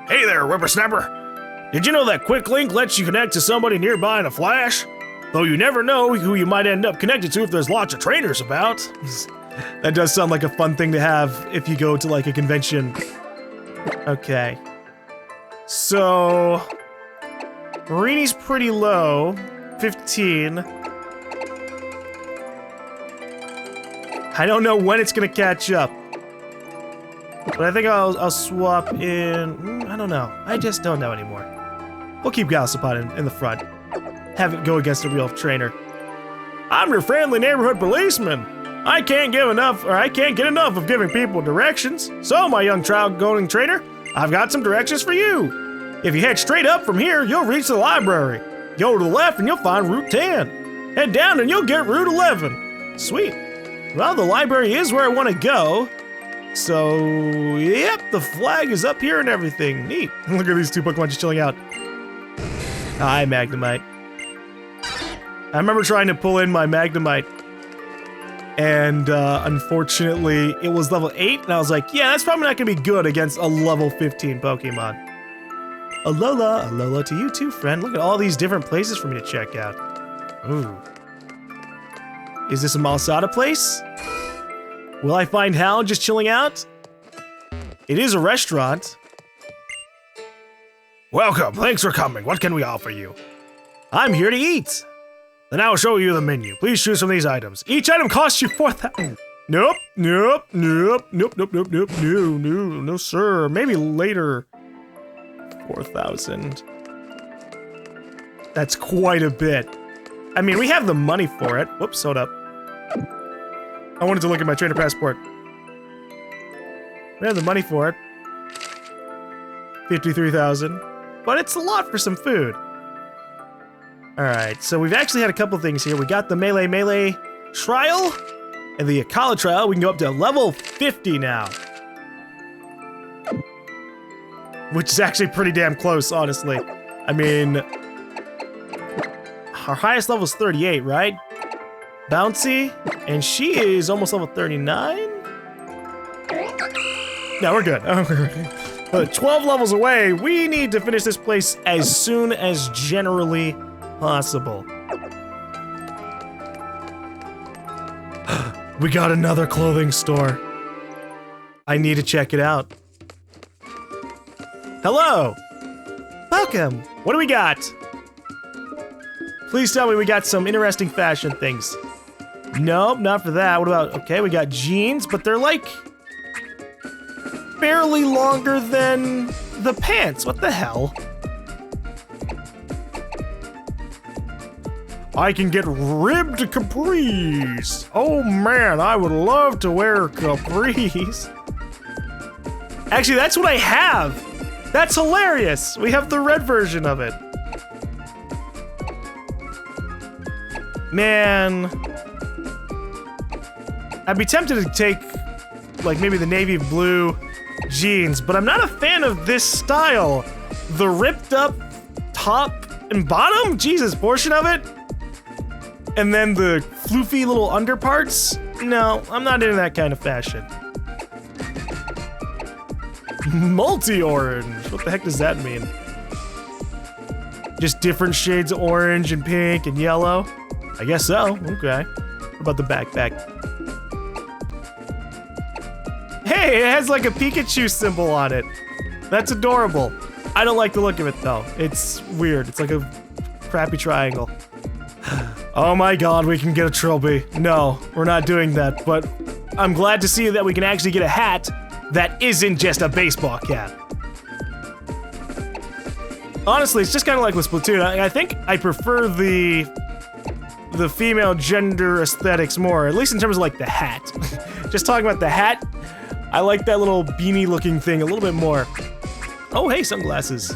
Hey there, whippersnapper. Did you know that Quick Link lets you connect to somebody nearby in a flash? Though you never know who you might end up connected to if there's lots of trainers about. That does sound like a fun thing to have if you go to like a convention. Okay. So... Marini's pretty low. 15. I don't know when it's gonna catch up. But I think I'll swap in... I don't know. I just don't know anymore. We'll keep Gossipon in the front. Have it go against a real trainer. I'm your friendly neighborhood policeman. I can't get enough of giving people directions. So, my young child-going trainer, I've got some directions for you. If you head straight up from here, you'll reach the library. Go to the left and you'll find Route 10. Head down and you'll get Route 11. Sweet. Well, the library is where I want to go. So, yep, the flag is up here and everything. Neat. Look at these two Pokemon just chilling out. Hi, Magnemite. I remember trying to pull in my Magnemite, and unfortunately, it was level 8, and I was like, yeah, that's probably not going to be good against a level 15 Pokemon. Alola to you too, friend. Look at all these different places for me to check out. Ooh. Is this a Malasada place? Will I find Hal just chilling out? It is a restaurant. Welcome, thanks for coming. What can we offer you? I'm here to eat. Then I'll show you the menu. Please choose from these items. Each item costs you 4,000. Nope, no, sir. Maybe later. 4,000. That's quite a bit. I mean, we have the money for it. Whoops, hold up. I wanted to look at my trainer passport. We have the money for it. 53,000. But it's a lot for some food. Alright, so we've actually had a couple things here. We got the Mele'e trial and the Alola trial. We can go up to level 50 now. Which is actually pretty damn close, honestly. I mean... Our highest level is 38, right? Bouncy, and she is almost level 39? No, we're good. But 12 levels away, we need to finish this place as soon as generally possible. We got another clothing store. I need to check it out. Hello! Welcome! What do we got? Please tell me we got some interesting fashion things. Nope, not for that. What about, okay, we got jeans, but they're like barely longer than the pants. What the hell? I can get ribbed capris. Oh man, I would love to wear capris. Actually, that's what I have. That's hilarious. We have the red version of it. Man. I'd be tempted to take, like, maybe the navy blue jeans, but I'm not a fan of this style. The ripped up top and bottom, Jesus, portion of it. And then the floofy little underparts. No, I'm not into that kind of fashion. Multi-orange. What the heck does that mean? Just different shades of orange and pink and yellow? I guess so. Okay. What about the backpack? Hey, it has like a Pikachu symbol on it. That's adorable. I don't like the look of it though. It's weird. It's like a crappy triangle. Oh my god, we can get a trilby. No, we're not doing that, but I'm glad to see that we can actually get a hat that isn't just a baseball cap. Honestly, it's just kind of like with Splatoon. I think I prefer the female gender aesthetics more, at least in terms of like the hat. Just talking about the hat, I like that little beanie looking thing a little bit more. Oh, hey, sunglasses.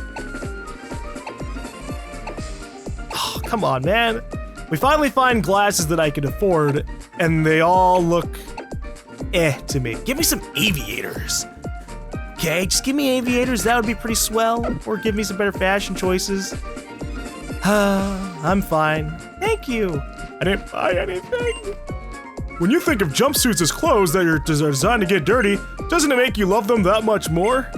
Oh, come on, man. We finally find glasses that I can afford, and they all look to me. Give me some aviators. Okay, just give me aviators, that would be pretty swell. Or give me some better fashion choices. I'm fine. Thank you. I didn't buy anything. When you think of jumpsuits as clothes that are designed to get dirty, doesn't it make you love them that much more?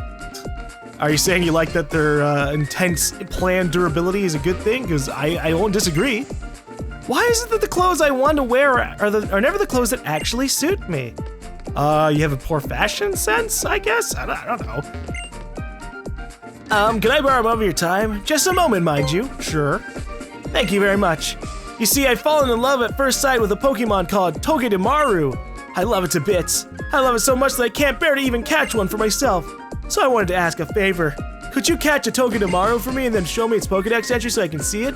Are you saying you like that their intense planned durability is a good thing? Because I won't disagree. Why is it that the clothes I want to wear are never the clothes that actually suit me? You have a poor fashion sense, I guess? I don't know. Can I borrow a moment of your time? Just a moment, mind you. Sure. Thank you very much. You see, I've fallen in love at first sight with a Pokemon called Togedemaru. I love it to bits. I love it so much that I can't bear to even catch one for myself. So I wanted to ask a favor. Could you catch a Togedemaru for me and then show me its Pokedex entry so I can see it?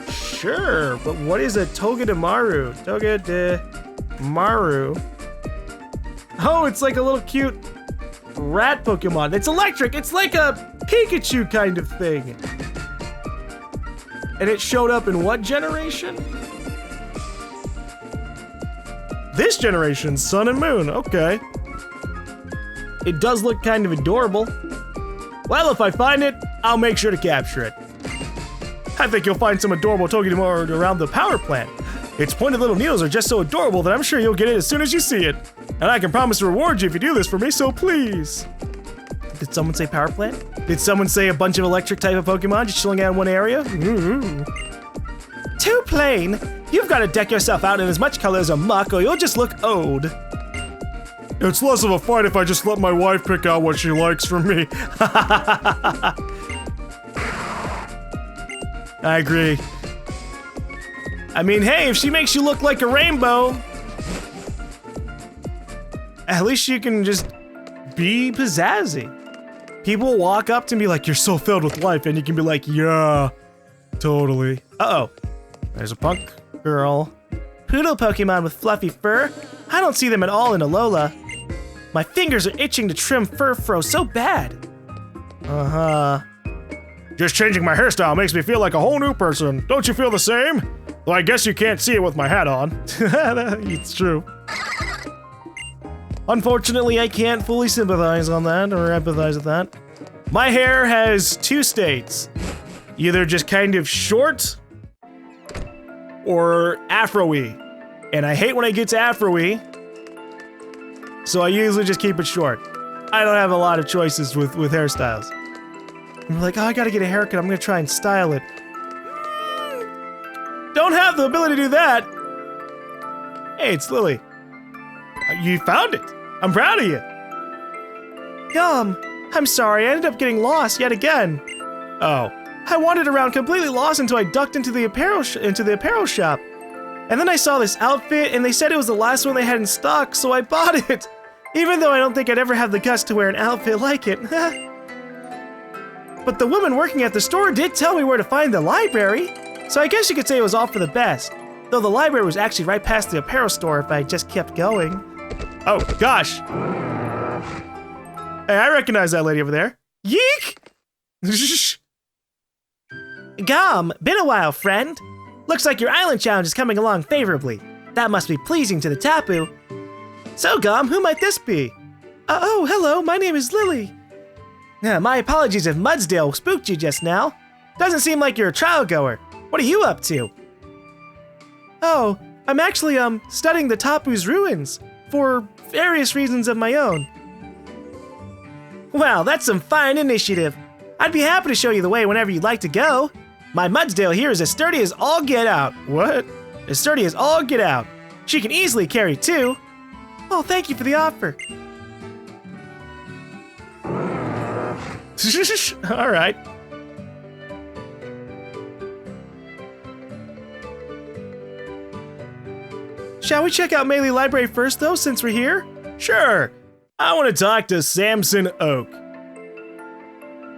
Sure, but what is a Togedemaru? Togedemaru. Oh, it's like a little cute rat Pokemon. It's electric. It's like a Pikachu kind of thing. And it showed up in what generation? This generation, Sun and Moon. Okay. It does look kind of adorable. Well, if I find it, I'll make sure to capture it. I think you'll find some adorable Togedemaru around the power plant. Its pointed little needles are just so adorable that I'm sure you'll get it as soon as you see it. And I can promise to reward you if you do this for me, so please. Did someone say power plant? Did someone say a bunch of electric type of Pokemon just chilling out in one area? Too plain. You've got to deck yourself out in as much color as a muck or you'll just look old. It's less of a fight if I just let my wife pick out what she likes from me. I agree. I mean, hey, if she makes you look like a rainbow, at least you can just be pizzazzy. People walk up to me like, you're so filled with life, and you can be like, yeah, totally. Uh-oh. There's a punk girl. Poodle Pokemon with fluffy fur? I don't see them at all in Alola. My fingers are itching to trim fur fro so bad. Uh-huh. Just changing my hairstyle makes me feel like a whole new person. Don't you feel the same? Well, I guess you can't see it with my hat on. It's true. Unfortunately, I can't fully sympathize on that or empathize with that. My hair has two states. Either just kind of short or afro-y. And I hate when it gets afro-y, so I usually just keep it short. I don't have a lot of choices with hairstyles. I'm like, oh, I gotta get a haircut. I'm gonna try and style it. Don't have the ability to do that. Hey, it's Lily. You found it. I'm proud of you. GaLm, I'm sorry. I ended up getting lost yet again. Oh. I wandered around completely lost until I ducked into the apparel shop. And then I saw this outfit, and they said it was the last one they had in stock, so I bought it. Even though I don't think I'd ever have the guts to wear an outfit like it. But the woman working at the store did tell me where to find the library. So I guess you could say it was all for the best. Though the library was actually right past the apparel store if I just kept going. Oh, gosh. Hey, I recognize that lady over there. Yeek! GaLm, been a while, friend. Looks like your island challenge is coming along favorably. That must be pleasing to the Tapu. So, GaLm, who might this be? Oh, hello, my name is Lily. My apologies if Mudsdale spooked you just now. Doesn't seem like you're a trial goer. What are you up to? Oh, I'm actually, studying the Tapu's ruins. For various reasons of my own. Well, that's some fine initiative. I'd be happy to show you the way whenever you'd like to go. My Mudsdale here is as sturdy as all get out. What? As sturdy as all get out. She can easily carry two. Oh, thank you for the offer. All right. Shall we check out Mele'e Library first, though, since we're here? Sure. I want to talk to Samson Oak.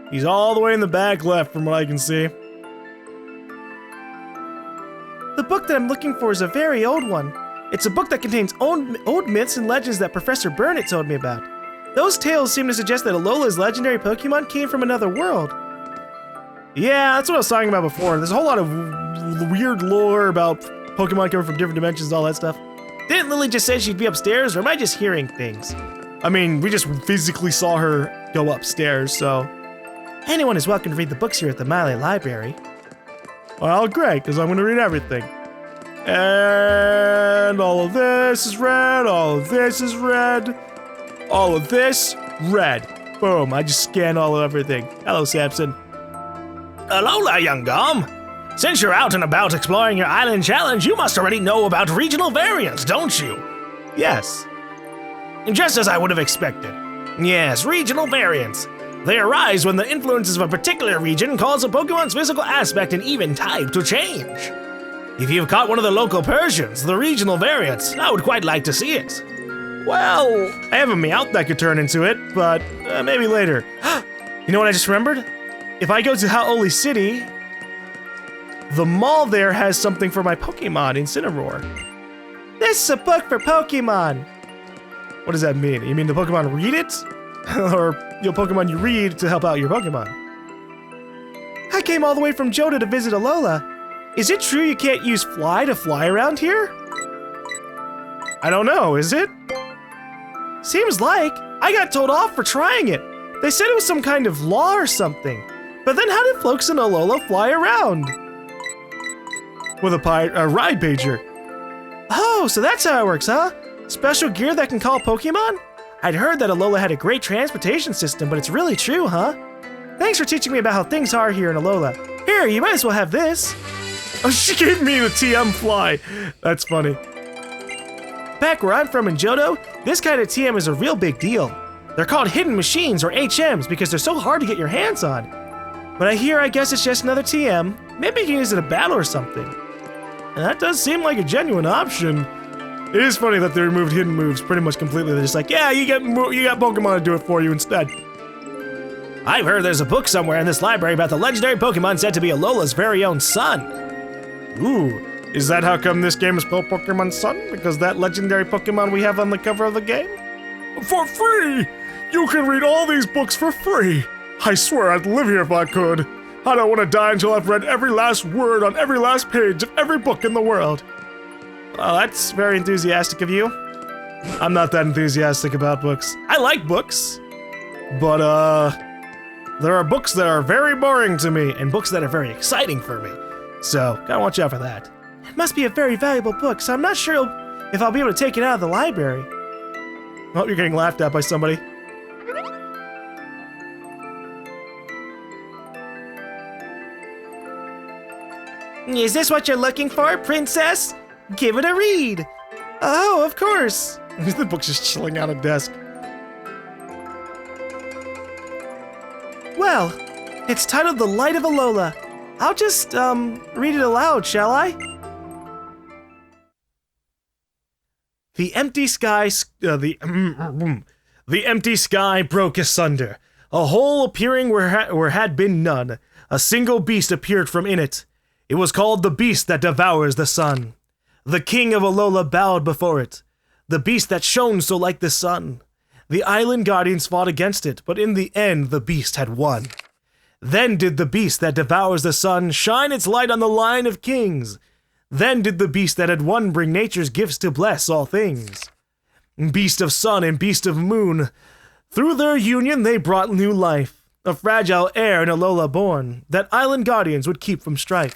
He's all the way in the back left from what I can see. The book that I'm looking for is a very old one. It's a book that contains old myths and legends that Professor Burnett told me about. Those tales seem to suggest that Alola's legendary Pokemon came from another world. Yeah, that's what I was talking about before. There's a whole lot of weird lore about Pokemon coming from different dimensions and all that stuff. Didn't Lily just say she'd be upstairs, or am I just hearing things? I mean, we just physically saw her go upstairs, so... Anyone is welcome to read the books here at the Mele'e Library. Well, great, because I'm going to read everything. And all of this is red, all of this is red, all of this, red. Boom, I just scan all of everything. Hello, Samson. Alola, young GaLm. Since you're out and about exploring your island challenge, you must already know about regional variants, don't you? Yes. Just as I would have expected. Yes, regional variants. They arise when the influences of a particular region cause a Pokemon's physical aspect and even type to change. If you've caught one of the local Persians, the regional variants, I would quite like to see it. Well, I have a Meowth that could turn into it, but maybe later. You know what I just remembered? If I go to Hau'oli City, the mall there has something for my Pokemon in Incineroar. This is a book for Pokemon. What does that mean? You mean the Pokemon read it? Or your Pokemon you read to help out your Pokemon? I came all the way from Johto to visit Alola. Is it true you can't use fly to fly around here? I don't know, is it? Seems like. I got told off for trying it. They said it was some kind of law or something. But then how did folks in Alola fly around? With a ride pager. Oh, so that's how it works, huh? Special gear that can call Pokemon? I'd heard that Alola had a great transportation system, but it's really true, huh? Thanks for teaching me about how things are here in Alola. Here, you might as well have this. Oh, she gave me the TM fly. That's funny. Back where I'm from in Johto, this kind of TM is a real big deal. They're called hidden machines or HMs because they're so hard to get your hands on. But I guess it's just another TM. Maybe you can use it in a battle or something. And that does seem like a genuine option. It is funny that they removed hidden moves pretty much completely. They're just like, yeah, you got Pokemon to do it for you instead. I've heard there's a book somewhere in this library about the legendary Pokemon said to be Alola's very own Sun. Ooh, is that how come this game is called Pokémon Sun? Because that legendary Pokemon we have on the cover of the game? For free! You can read all these books for free! I swear I'd live here if I could. I don't want to die until I've read every last word on every last page of every book in the world. Well, that's very enthusiastic of you. I'm not that enthusiastic about books. I like books, but there are books that are very boring to me and books that are very exciting for me. So, gotta watch out for that. It must be a very valuable book, so I'm not sure if I'll be able to take it out of the library. Oh, you're getting laughed at by somebody. Is this what you're looking for, princess? Give it a read. Oh, of course. The book's just chilling on a desk. Well, it's titled The Light of Alola. I'll just, read it aloud, shall I? The empty sky, the empty sky broke asunder. A hole appearing where had been none. A single beast appeared from in it. It was called the beast that devours the sun. The king of Alola bowed before it. The beast that shone so like the sun. The island guardians fought against it, but in the end the beast had won. Then did the beast that devours the sun shine its light on the line of kings. Then did the beast that had won bring nature's gifts to bless all things. Beast of sun and beast of moon, through their union they brought new life. A fragile heir in Alola born, that island guardians would keep from strife.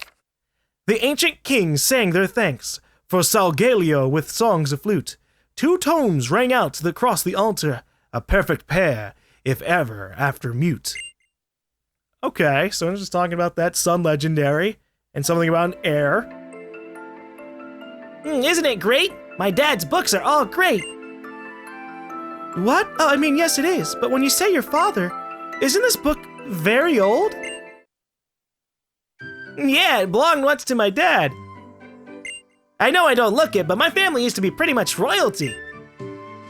The ancient kings sang their thanks for Salgaleo with songs of flute. 2 tones rang out across the altar, a perfect pair, if ever after mute. Okay, so I'm just talking about that sun legendary, and something about an heir. Isn't it great? My dad's books are all great. What? Oh, I mean, yes it is, but when you say your father, isn't this book very old? Yeah, it belonged once to my dad. I know I don't look it, but my family used to be pretty much royalty.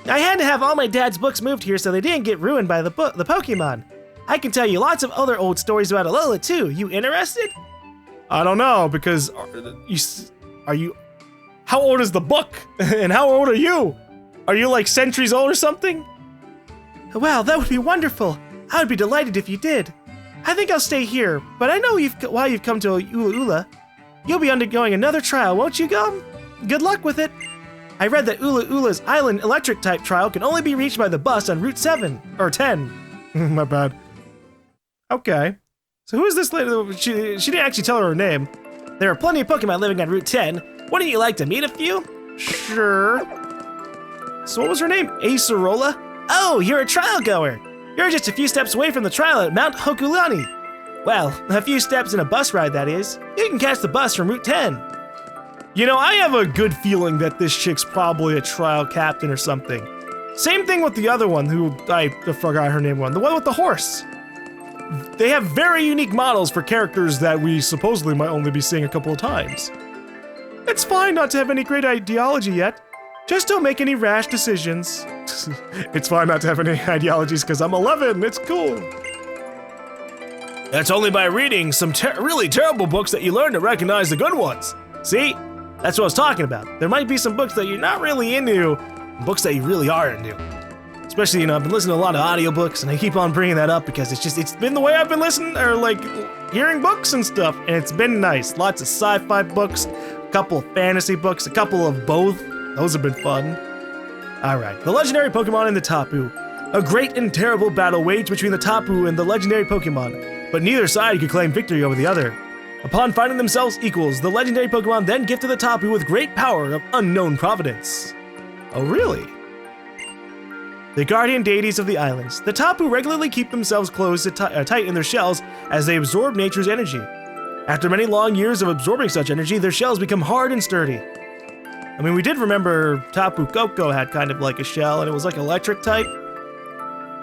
I had to have all my dad's books moved here so they didn't get ruined by the Pokemon. I can tell you lots of other old stories about Alola too. You interested? I don't know, because are you how old is the book? And how old are you? Are you like centuries old or something? Wow, that would be wonderful. I would be delighted if you did. I think I'll stay here, but I know why you've come to Ula. You'll be undergoing another trial, won't you, GaLm? Good luck with it. I read that Ula's island electric type trial can only be reached by the bus on Route 7, or 10. My bad. Okay. So who is this lady? She didn't actually tell her name. There are plenty of Pokemon living on Route 10. Wouldn't you like to meet a few? Sure. So what was her name? Acerola? Oh, you're a trial goer. You're just a few steps away from the trial at Mount Hokulani. Well, a few steps in a bus ride, that is. You can catch the bus from Route 10. You know, I have a good feeling that this chick's probably a trial captain or something. Same thing with the other one, who I forgot her name, the one with the horse. They have very unique models for characters that we supposedly might only be seeing a couple of times. It's fine not to have any great ideology yet. Just don't make any rash decisions. It's fine not to have any ideologies because I'm 11. It's cool. That's only by reading some really terrible books that you learn to recognize the good ones. See? That's what I was talking about. There might be some books that you're not really into, books that you really are into. Especially, you know, I've been listening to a lot of audiobooks, and I keep on bringing that up because it's been the way I've been listening, or like, hearing books and stuff, and it's been nice. Lots of sci-fi books, a couple of fantasy books, a couple of both. Those have been fun. Alright, the legendary Pokemon and the Tapu. A great and terrible battle waged between the Tapu and the legendary Pokemon, but neither side could claim victory over the other. Upon finding themselves equals, the legendary Pokemon then gifted the Tapu with great power of unknown providence. Oh, really? The guardian deities of the islands. The Tapu regularly keep themselves closed tight in their shells as they absorb nature's energy. After many long years of absorbing such energy, their shells become hard and sturdy. I mean, we did remember Tapu Koko had kind of like a shell, and it was like electric type.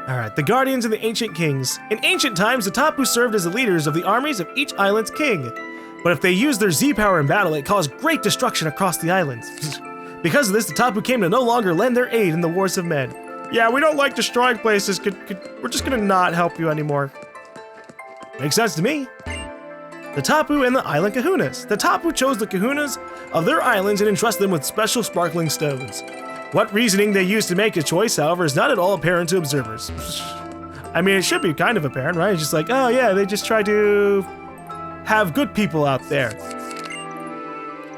Alright, the guardians of the ancient kings. In ancient times, the Tapu served as the leaders of the armies of each island's king. But if they used their Z-power in battle, it caused great destruction across the islands. Because of this, the Tapu came to no longer lend their aid in the wars of men. Yeah, we don't like destroying places. We're just gonna not help you anymore. Makes sense to me. The Tapu and the island kahunas. The Tapu chose the kahunas of their islands and entrusted them with special sparkling stones. What reasoning they used to make a choice, however, is not at all apparent to observers. I mean, it should be kind of apparent, right? It's just like, oh yeah, they just try to have good people out there.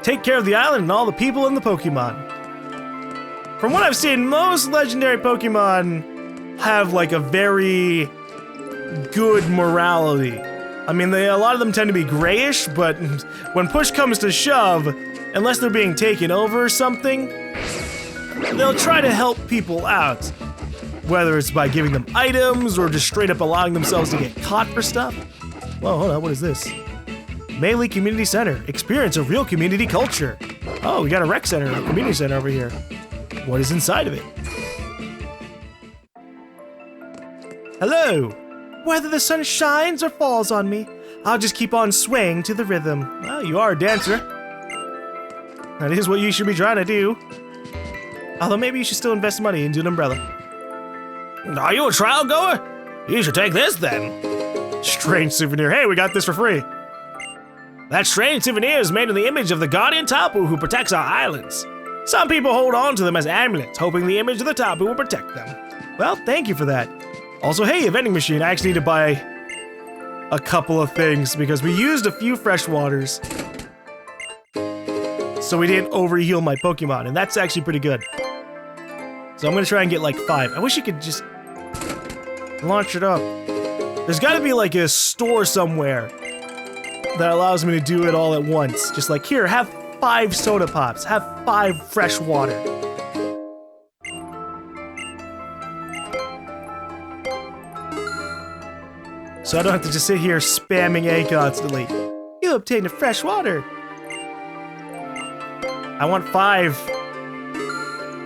Take care of the island and all the people and the Pokemon. From what I've seen, most legendary Pokemon have like a very good morality. I mean, a lot of them tend to be grayish, but when push comes to shove, unless they're being taken over or something, they'll try to help people out. Whether it's by giving them items or just straight up allowing themselves to get caught for stuff. Whoa, hold on, what is this? Mele'e Community Center. Experience a real community culture. Oh, we got a rec center, a community center over here. What is inside of it? Hello. Whether the sun shines or falls on me, I'll just keep on swaying to the rhythm. Well, you are a dancer. That is what you should be trying to do. Although maybe you should still invest money into an umbrella. Are you a trial goer? You should take this then. Strange souvenir. Hey, we got this for free. That strange souvenir is made in the image of the guardian Tapu who protects our islands. Some people hold on to them as amulets, hoping the image of the Tapu will protect them. Well, thank you for that. Also, hey, a vending machine. I actually need to buy a couple of things because we used a few fresh waters. So we didn't overheal my Pokemon, and that's actually pretty good. So I'm gonna try and get like 5. I wish you could just launch it up. There's gotta be like a store somewhere that allows me to do it all at once. Just like, here, have 5 soda pops, have 5 fresh water. So I don't have to just sit here spamming A constantly. You obtained a fresh water. I want 5.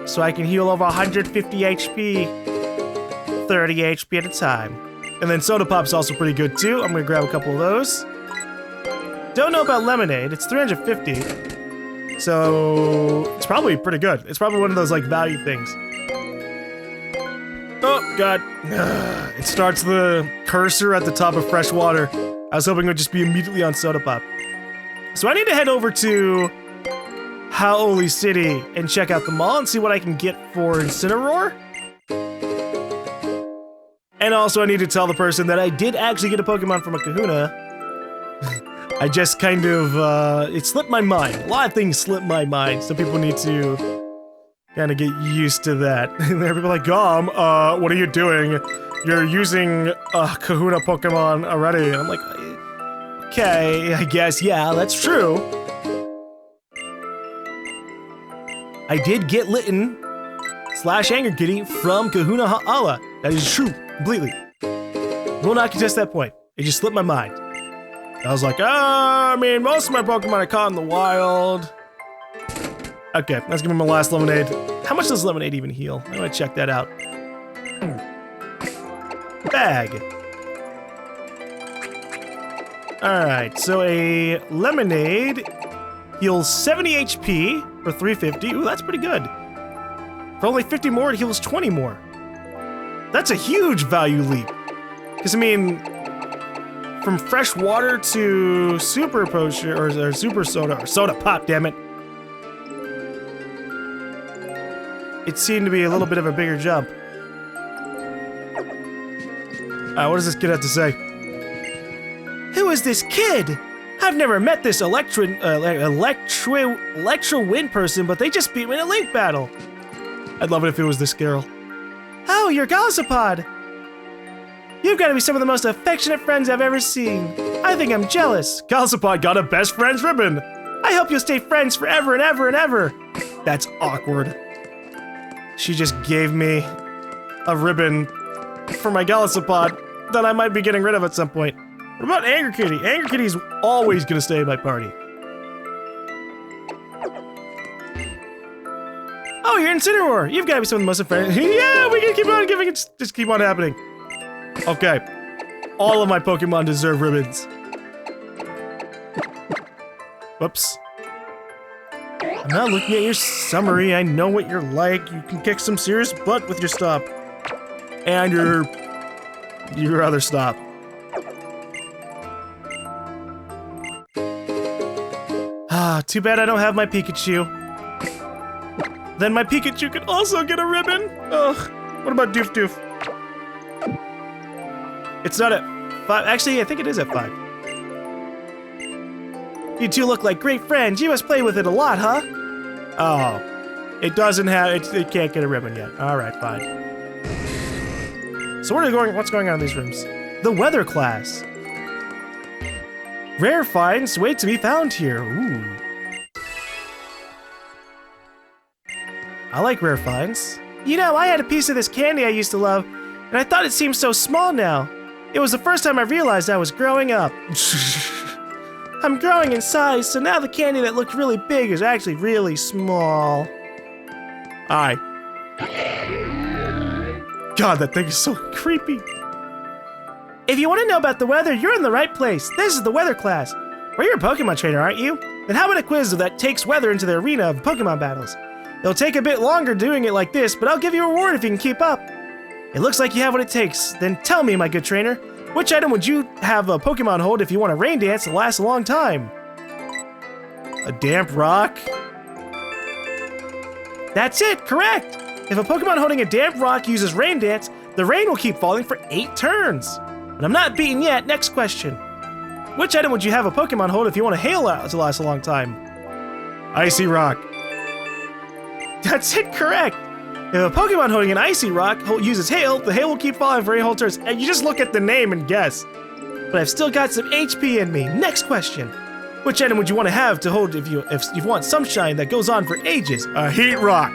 So I can heal over 150 HP. 30 HP at a time. And then soda pop's also pretty good too. I'm gonna grab a couple of those. Don't know about lemonade. It's 350. So it's probably pretty good. It's probably one of those like value things. Oh, God. It starts the cursor at the top of fresh water. I was hoping it would just be immediately on soda pop. So I need to head over to Hau'oli City and check out the mall and see what I can get for Incineroar. And also I need to tell the person that I did actually get a Pokemon from a kahuna. I just kind of, it slipped my mind. A lot of things slip my mind, so people need to kind of get used to that. And they're like, GaLm, what are you doing? You're using a kahuna Pokemon already. And I'm like, okay, I guess, yeah, that's true. I did get Litten / Anger Kitty from Kahuna Ha'ala. That is true. Completely. Will not contest that point. It just slipped my mind. I was like, I mean, most of my Pokemon I caught in the wild. Okay, let's give him my last lemonade. How much does lemonade even heal? I'm gonna check that out. Bag. Alright, so a lemonade heals 70 HP for 350. Ooh, that's pretty good. For only 50 more, it heals 20 more. That's a huge value leap. Because, I mean, from fresh water to super potion, or super soda, or soda pop, damn it. It seemed to be a little bit of a bigger jump. What does this kid have to say? Who is this kid? I've never met this Electro Wind person, but they just beat me in a Link battle. I'd love it if it was this girl. Oh, you're Golisopod. You've got to be some of the most affectionate friends I've ever seen. I think I'm jealous. Golisopod got a best friend's ribbon. I hope you'll stay friends forever and ever and ever. That's awkward. She just gave me a ribbon for my Golisopod that I might be getting rid of at some point. What about Anger Kitty? Anger Kitty's always gonna stay in my party. Oh, you're Incineroar. You've got to be some of the most affectionate. Yeah, we can keep on giving it. Just keep on happening. Okay. All of my Pokemon deserve ribbons. Whoops. I'm not looking at your summary. I know what you're like. You can kick some serious butt with your stop. And your other stop. Ah, too bad I don't have my Pikachu. Then my Pikachu could also get a ribbon. Ugh. What about Doof Doof? It's not at 5. Actually, I think it is at 5. You two look like great friends. You must play with it a lot, huh? Oh. It doesn't have... It can't get a ribbon yet. Alright, fine. So what's going on in these rooms? The weather class. Rare finds wait to be found here. Ooh. I like rare finds. You know, I had a piece of this candy I used to love, and I thought it seemed so small now. It was the first time I realized I was growing up. I'm growing in size, so now the candy that looked really big is actually really small. Alright. God, that thing is so creepy. If you want to know about the weather, you're in the right place. This is the weather class. Well, you're a Pokemon trainer, aren't you? Then how about a quiz that takes weather into the arena of Pokemon battles? It'll take a bit longer doing it like this, but I'll give you a reward if you can keep up. It looks like you have what it takes. Then tell me, my good trainer, which item would you have a Pokemon hold if you want a rain dance that lasts a long time? A damp rock? That's it, correct! If a Pokemon holding a damp rock uses rain dance, the rain will keep falling for 8 turns. But I'm not beaten yet. Next question. Which item would you have a Pokemon hold if you want a hail to last a long time? Icy rock. That's it, correct! If a Pokemon holding an icy rock uses hail, the hail will keep falling for 8 whole turns. And you just look at the name and guess. But I've still got some HP in me. Next question. Which item would you want to have to hold if you want sunshine that goes on for ages? A heat rock.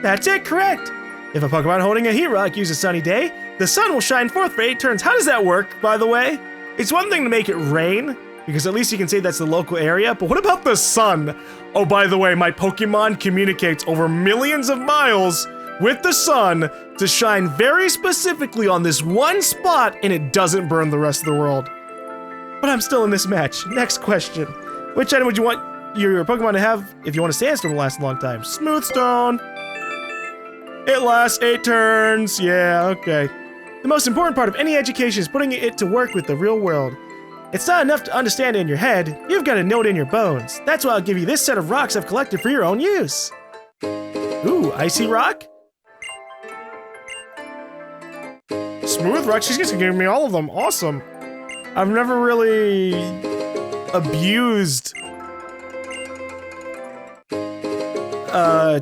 That's it, correct! If a Pokemon holding a heat rock uses sunny day, the sun will shine forth for 8 turns. How does that work, by the way? It's one thing to make it rain, because at least you can say that's the local area, but what about the sun? Oh, by the way, my Pokemon communicates over millions of miles with the sun to shine very specifically on this one spot, and it doesn't burn the rest of the world. But I'm still in this match. Next question. Which item would you want your Pokemon to have if you want a Sandstorm to last a long time? Smooth Stone. It lasts 8 turns. Yeah, okay. The most important part of any education is putting it to work with the real world. It's not enough to understand it in your head, you've got to know it in your bones. That's why I'll give you this set of rocks I've collected for your own use. Ooh, icy rock? Smooth rock, she's just giving me all of them, awesome. I've never really abused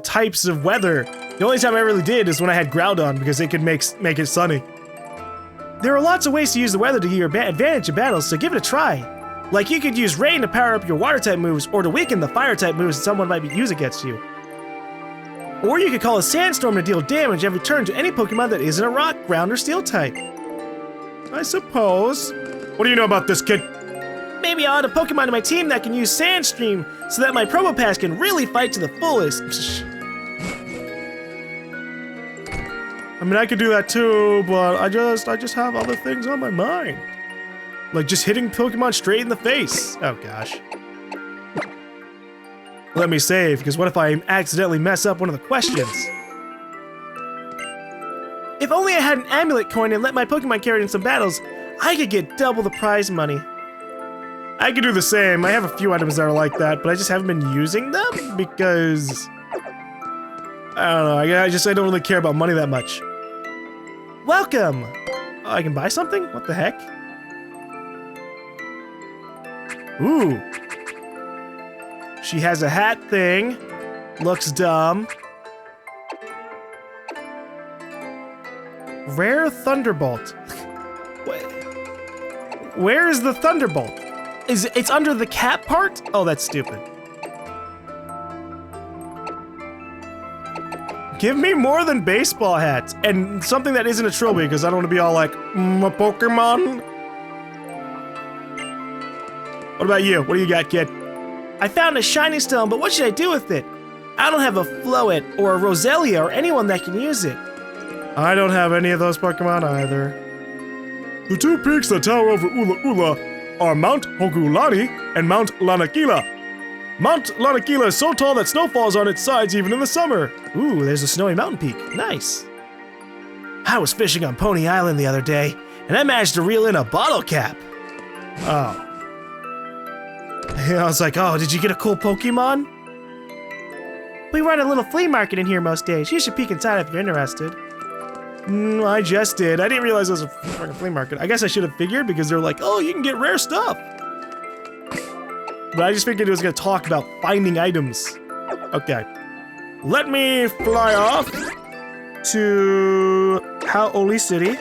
types of weather. The only time I really did is when I had Groudon because it could make it sunny. There are lots of ways to use the weather to your advantage in battles, so give it a try. Like you could use rain to power up your water type moves, or to weaken the fire type moves that someone might use against you. Or you could call a sandstorm to deal damage every turn to any Pokemon that isn't a rock, ground, or steel type. I suppose. What do you know about this, kid? Maybe I'll add a Pokemon to my team that can use Sandstream so that my Probopass can really fight to the fullest. I mean, I could do that too, but I just have other things on my mind. Like just hitting Pokemon straight in the face. Oh gosh. Let me save, because what if I accidentally mess up one of the questions? If only I had an amulet coin and let my Pokemon carry it in some battles, I could get double the prize money. I could do the same. I have a few items that are like that, but I just haven't been using them because... I don't know, I don't really care about money that much. Welcome! Oh, I can buy something? What the heck? Ooh. She has a hat thing. Looks dumb. Rare Thunderbolt. Where is the Thunderbolt? It's under the cap part? Oh, that's stupid. Give me more than baseball hats and something that isn't a trilby because I don't want to be all like, a Pokemon. What about you? What do you got, kid? I found a shiny stone, but what should I do with it? I don't have a Floet or a Roselia or anyone that can use it. I don't have any of those Pokemon either. The two peaks that tower over Ula Ula are Mount Hogulani and Mount Lanakila. Mount Lanakila is so tall that snow falls on its sides even in the summer. Ooh, there's a snowy mountain peak. Nice. I was fishing on Pony Island the other day, and I managed to reel in a bottle cap. Oh. I was like, oh, did you get a cool Pokemon? We run a little flea market in here most days. You should peek inside if you're interested. I just did. I didn't realize it was a fucking flea market. I guess I should have figured because they're like, oh, you can get rare stuff. But I just figured it was going to talk about finding items. Okay. Let me fly off to Hau'oli City.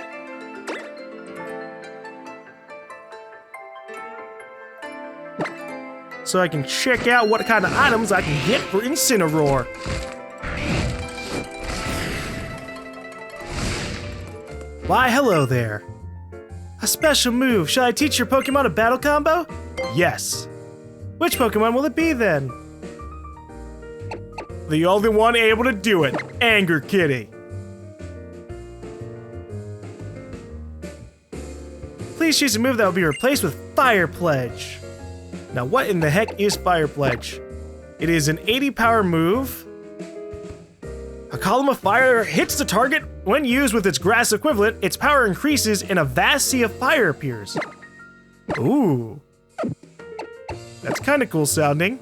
So I can check out what kind of items I can get for Incineroar. Why, hello there. A special move. Shall I teach your Pokemon a battle combo? Yes. Which Pokemon will it be then? The only one able to do it, Anger Kitty. Please choose a move that will be replaced with Fire Pledge. Now what in the heck is Fire Pledge? It is an 80 power move. A column of fire hits the target. When used with its grass equivalent, its power increases and a vast sea of fire appears. Ooh. That's kind of cool sounding.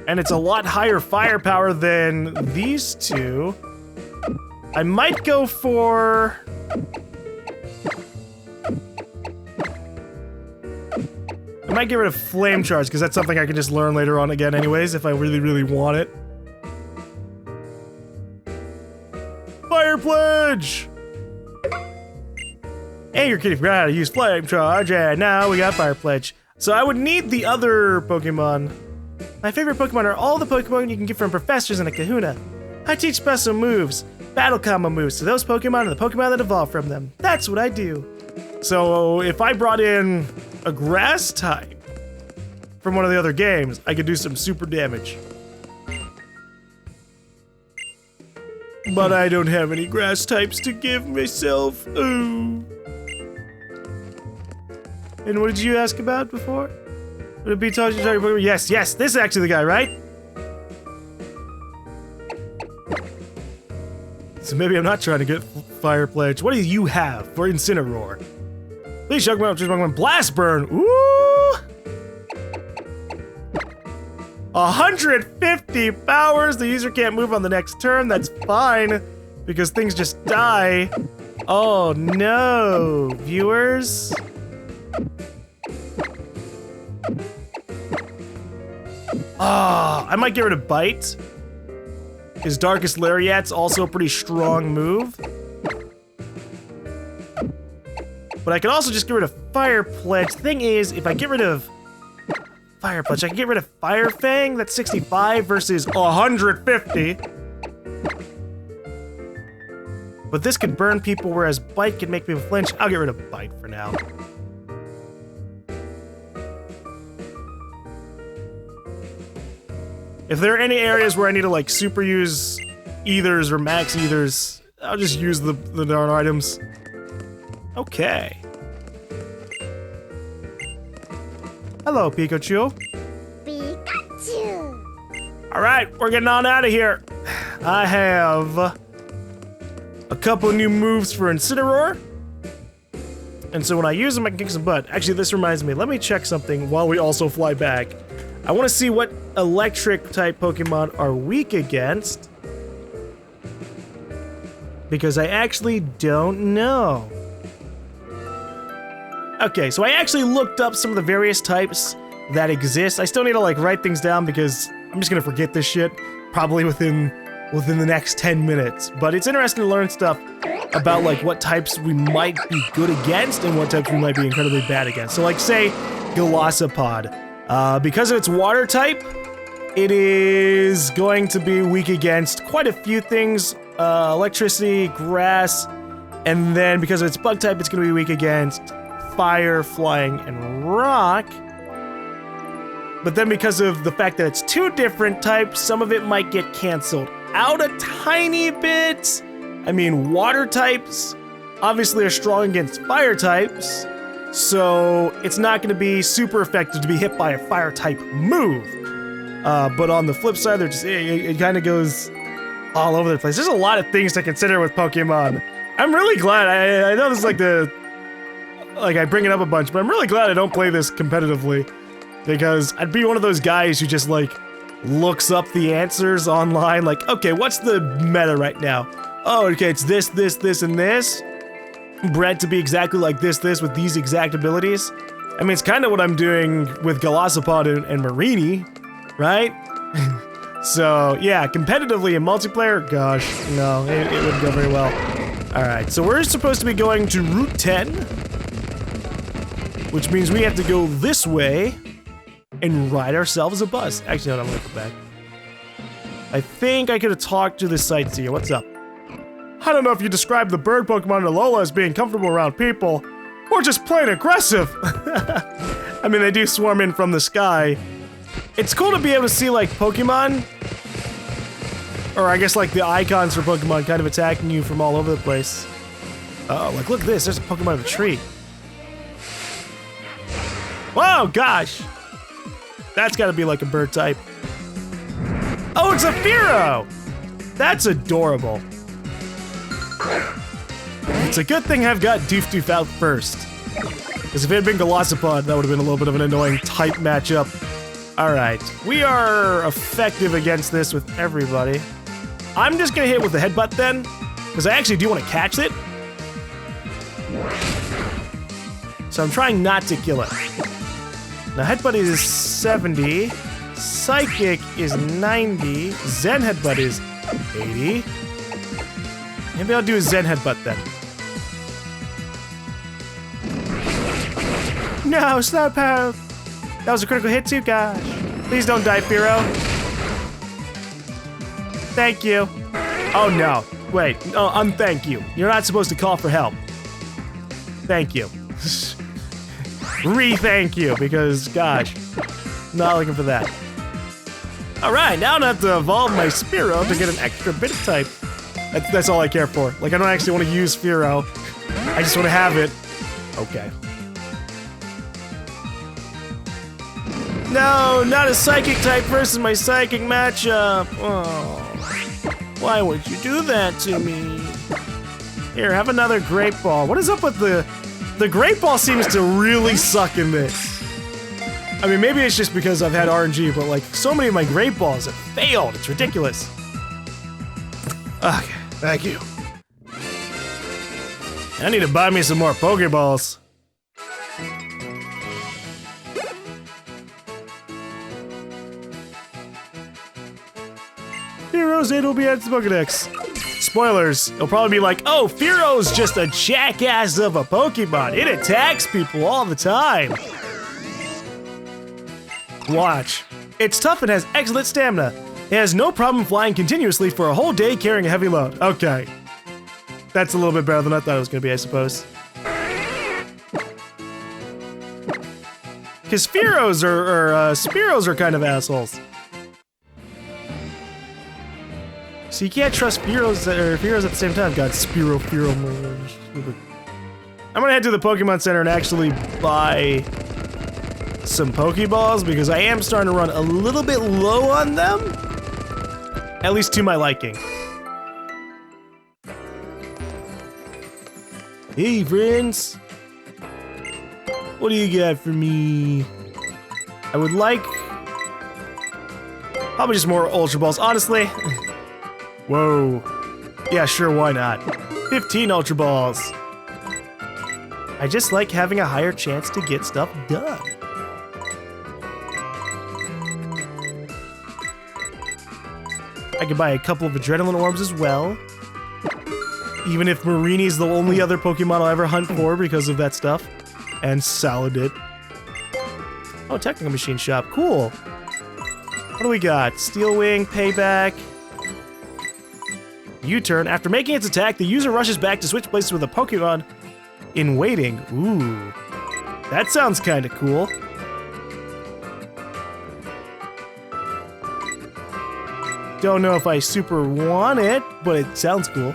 And it's a lot higher firepower than these two. I might go for... I might get rid of Flame Charge, because that's something I can just learn later on again anyways, if I really, really want it. Fire Pledge! Anger Kitty forgot how to use Flame Charge, and now we got Fire Pledge. So I would need the other Pokemon. My favorite Pokemon are all the Pokemon you can get from professors in a kahuna. I teach special moves, battle combo moves, to those Pokemon and the Pokemon that evolve from them. That's what I do. So if I brought in a grass type from one of the other games, I could do some super damage. But I don't have any grass types to give myself. Ooh. And what did you ask about before? Would it be target Pokemon? Yes, yes, this is actually the guy, right? So maybe I'm not trying to get Fire Pledge. What do you have for Incineroar? Please show me Pokemon Blast Burn. Ooh! 150 powers. The user can't move on the next turn. That's fine, because things just die. Oh no, viewers. Ah, I might get rid of Bite. His Darkest Lariat's also a pretty strong move. But I could also just get rid of Fire Pledge. Thing is, if I get rid of Fire Punch. I can get rid of Fire Fang. That's 65 versus 150. But this could burn people, whereas Bite can make people flinch. I'll get rid of Bite for now. If there are any areas where I need to like super use ethers or max ethers, I'll just use the darn items. Okay. Hello, Pikachu. Pikachu. Alright, we're getting on out of here. I have a couple new moves for Incineroar. And so when I use them, I can kick some butt. Actually, this reminds me. Let me check something while we also fly back. I want to see what electric-type Pokemon are weak against. Because I actually don't know. Okay, so I actually looked up some of the various types that exist. I still need to like write things down because I'm just gonna forget this shit probably within the next 10 minutes. But it's interesting to learn stuff about like what types we might be good against and what types we might be incredibly bad against. So like say Golisopod. Because of its water type, it is going to be weak against quite a few things. Electricity, grass, and then because of its bug type, it's going to be weak against fire, flying, and rock. But then because of the fact that it's two different types, some of it might get canceled out a tiny bit. I mean, water types obviously are strong against fire types, so it's not going to be super effective to be hit by a fire type move. But on the flip side, it kind of goes all over the place. There's a lot of things to consider with Pokemon. I'm really glad. I know this is like I bring it up a bunch, but I'm really glad I don't play this competitively, because I'd be one of those guys who just like looks up the answers online, like, okay, what's the meta right now? Oh, okay, it's this, this, this, and this. Bred to be exactly like this, with these exact abilities. I mean, it's kind of what I'm doing with Golisopod and Marini, right? So, yeah, competitively in multiplayer, gosh, no, it wouldn't go very well. Alright, so we're supposed to be going to Route 10, which means we have to go this way and ride ourselves a bus. Actually, no, I'm gonna go back. I think I could have talked to the sightseer. What's up? I don't know if you describe the bird Pokemon in Alola as being comfortable around people, or just plain aggressive. I mean, they do swarm in from the sky. It's cool to be able to see, like, Pokemon, or I guess, like, the icons for Pokemon kind of attacking you from all over the place. Oh, like, look at this. There's a Pokemon in the tree. Whoa, gosh. That's gotta be, like, a bird type. Oh, it's a Fearow! That's adorable. It's a good thing I've got Doof out first. Because if it had been Golisopod, that would have been a little bit of an annoying type matchup. Alright, we are effective against this with everybody. I'm just gonna hit with the headbutt then, because I actually do want to catch it. So I'm trying not to kill it. Now headbutt is 70, psychic is 90, Zen headbutt is 80. Maybe I'll do a Zen headbutt then. No, Slowpoke! That was a critical hit too, gosh. Please don't die, Fearow. Thank you. Oh no, wait, no, unthank you. You're not supposed to call for help. Thank you. Re-thank you, because gosh, not looking for that. Alright, now I don't have to evolve my Spearow to get an extra bit of type. That's all I care for. Like, I don't actually want to use Fearow. I just want to have it. Okay. No, not a psychic type versus my psychic matchup. Oh, why would you do that to me? Here, have another Great Ball. What is up with the Great Ball seems to really suck in this. I mean, maybe it's just because I've had RNG, but like, so many of my Great Balls have failed. It's ridiculous. Okay, thank you. I need to buy me some more Pokeballs. Fearow's aid will be at the Pokedex. Spoilers, it'll probably be like, oh, Fearow's just a jackass of a Pokemon. It attacks people all the time. Watch. It's tough and has excellent stamina. It has no problem flying continuously for a whole day carrying a heavy load. Okay. That's a little bit better than I thought it was going to be, I suppose. Because Spearows are kind of assholes. So you can't trust Fearos at the same time. God, Spearow. I'm gonna head to the Pokemon Center and actually buy some Pokeballs because I am starting to run a little bit low on them. At least to my liking. Hey, friends. What do you got for me? I would like... probably just more Ultra Balls, honestly. Whoa. Yeah, sure, why not? 15 Ultra Balls. I just like having a higher chance to get stuff done. I could buy a couple of Adrenaline Orbs as well. Even if Marini's the only other Pokemon I'll ever hunt for because of that stuff. And Salandit. Oh, Technical Machine Shop. Cool. What do we got? Steel Wing, Payback. U-turn. After making its attack, the user rushes back to switch places with a Pokemon in waiting. Ooh. That sounds kind of cool. Don't know if I super want it, but it sounds cool.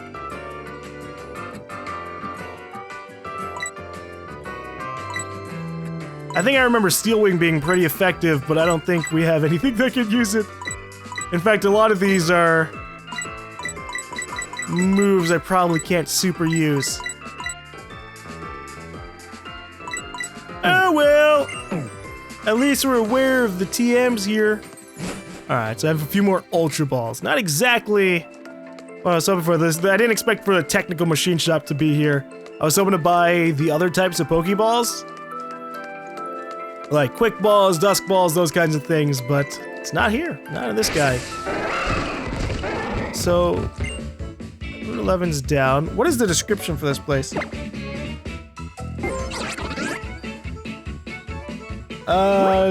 I think I remember Steel Wing being pretty effective, but I don't think we have anything that could use it. In fact, a lot of these are moves I probably can't super use. Oh well! At least we're aware of the TMs here. Alright, so I have a few more Ultra Balls. Not exactly what I was hoping for this. I didn't expect for the Technical Machine Shop to be here. I was hoping to buy the other types of Pokeballs. Like Quick Balls, Dusk Balls, those kinds of things, but it's not here. Not in this guy. So, Route 11's down. What is the description for this place?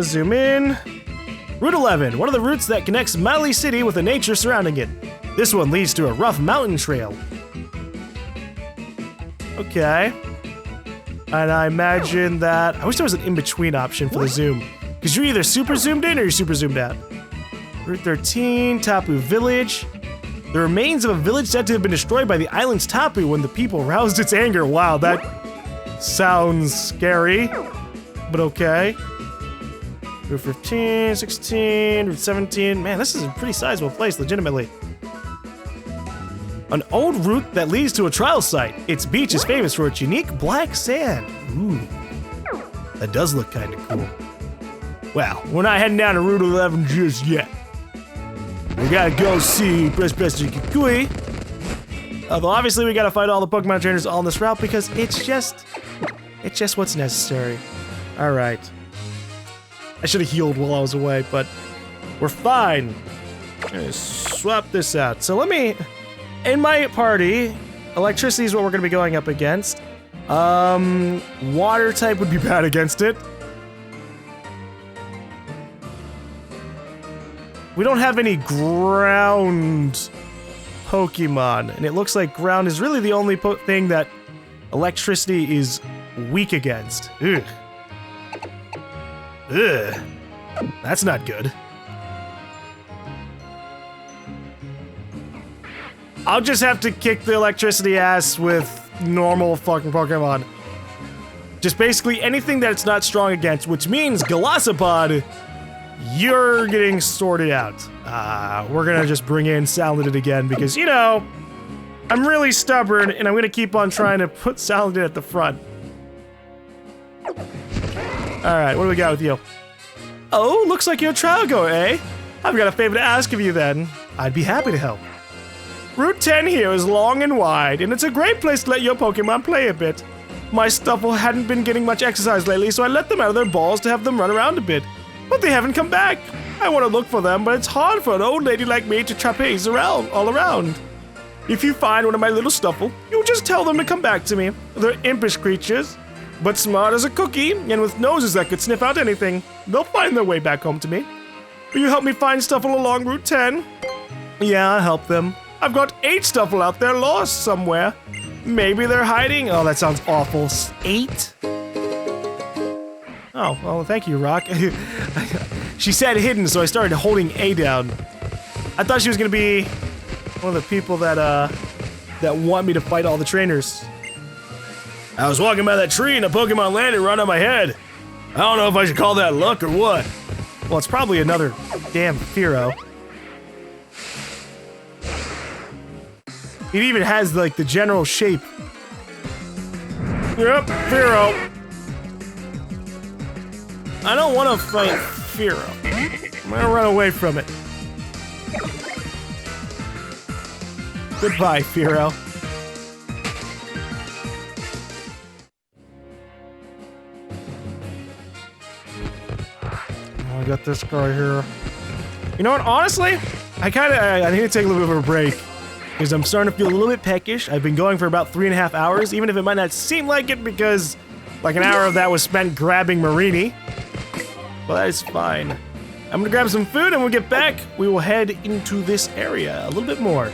Zoom in. Route 11, one of the routes that connects Mele'e City with the nature surrounding it. This one leads to a rough mountain trail. Okay. And I imagine that... I wish there was an in-between option for the zoom. Because you're either super zoomed in or you're super zoomed out. Route 13, Tapu Village. The remains of a village said to have been destroyed by the island's Tapu when the people roused its anger. Wow, that sounds scary. But okay. Route 15, 16, Route 17. Man, this is a pretty sizable place, legitimately. An old route that leads to a trial site. Its beach is famous for its unique black sand. Ooh. That does look kind of cool. Well, we're not heading down to Route 11 just yet. We gotta go see Professor Kikui. Although obviously we gotta fight all the Pokemon trainers on this route because it's just what's necessary. Alright. I should have healed while I was away, but we're fine. I'm gonna swap this out. So let me... In my party, electricity is what we're going to be going up against. Water type would be bad against it. We don't have any ground Pokemon, and it looks like ground is really the only thing that electricity is weak against. Ugh. Ugh. That's not good. I'll just have to kick the electricity ass with normal fucking Pokemon. Just basically anything that it's not strong against, which means Golisopod, you're getting sorted out. We're gonna just bring in Salandit again because, you know, I'm really stubborn and I'm gonna keep on trying to put Salandit at the front. Alright, what do we got with you? Oh, looks like you're a trial goer, eh? I've got a favor to ask of you then. I'd be happy to help. Route 10 here is long and wide, and it's a great place to let your Pokemon play a bit. My Stuffle hadn't been getting much exercise lately, so I let them out of their balls to have them run around a bit. But they haven't come back. I want to look for them, but it's hard for an old lady like me to trapeze around all around. If you find one of my little Stuffle, you just tell them to come back to me. They're impish creatures. but smart as a cookie and with noses that could sniff out anything. They'll find their way back home to me. Will you help me find Stuffle along Route 10? Yeah, I'll help them. I've got 8 Stuffle out there lost somewhere. Maybe they're hiding. Oh, that sounds awful. 8? Oh, well, thank you, Rock. She said hidden, so I started holding A down. I thought she was gonna be one of the people that want me to fight all the trainers. I was walking by that tree and a Pokemon landed right on my head. I don't know if I should call that luck or what. Well, it's probably another damn Fearow. It even has, like, the general shape. Yep, Fearow. I don't want to fight Fearow. I'm gonna run away from it. Goodbye, Fearow. Oh, I got this guy here. You know what? Honestly, I need to take a little bit of a break. Because I'm starting to feel a little bit peckish. I've been going for about 3.5 hours, even if it might not seem like it because like an hour of that was spent grabbing Marini. But that is fine. I'm gonna grab some food and when we get back, we will head into this area a little bit more.